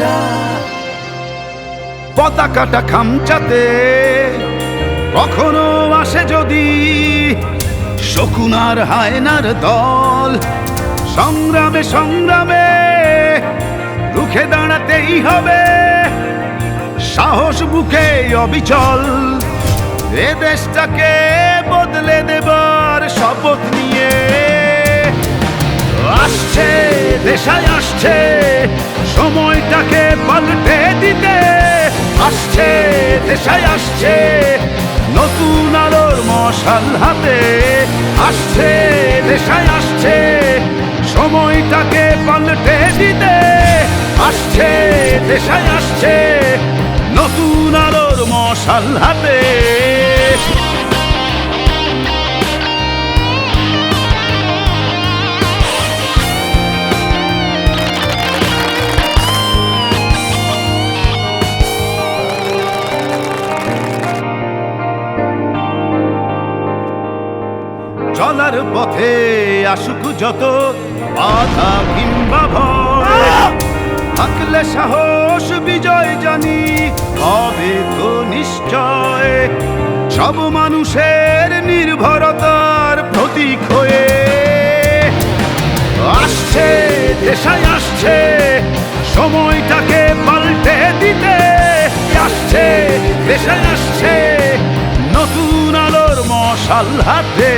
আশা। পতাকাটা খামচাতে কখনো আসে যদি শকুনার হায়নার দল, সংগ্রামে সংগ্রামে রুখে দাঁড়াতেই হবে, সাহস বুকে অবিচল এ দেশটাকে বদলে দেবার শপথ নিয়ে। আসছে দেশায় আসছে সময়টাকে পাল্টে দিতে, আসছে দেশায় আসছে নতুন আলোর মশাল হাতে, আসছে দেশায় আসছে সময়টাকে পাল্টে দিতে, আসছে দেশায় আসছে নতুন আলোর মশাল হাতে। চলার পথে আসুক যত বাধা কিংবা ভয়, থাকলে সাহস বিজয় জানি হবে তো নিশ্চয়, সব মানুষের নির্ভরতার প্রতীক হয়ে। আসছে দেশায় আসছে সময়টাকে পাল্টে দিতে, আসছে দেশায় আসছে নতুন আলোর মশাল হাতে।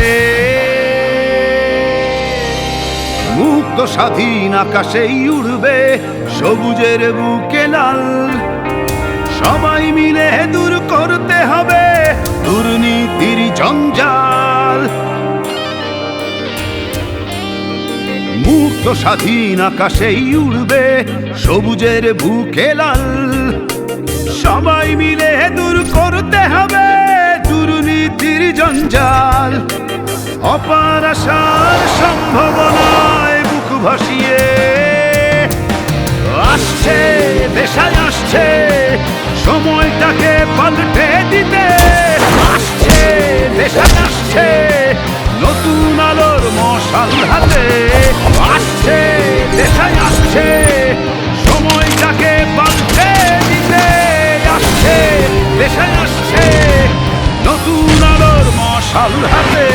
মুক্ত স্বাধীন আকাশেই উড়বে সবুজের বুকে লাল, সবাই মিলে দূর করতে হবে দুর্নীতির জঞ্জাল। মুক্ত স্বাধীন আকাশেই উড়বে সবুজের বুকে লাল, সবাই মিলে দূর করতে হবে দুর্নীতির জঞ্জাল। অপার আশার সম্ভাবনায় বুক ভাসিয়ে আসছে দেশায় আসছে সময়টাকে পাল্টে দিতে, আসছে দেশায় আসছে নতুন আলোর মশাল হাতে, আসছে দেশায় আসছে সময়টাকে পাল্টে দিতে, আসছে দেশায় আসছে নতুন আলোর মশাল হাতে।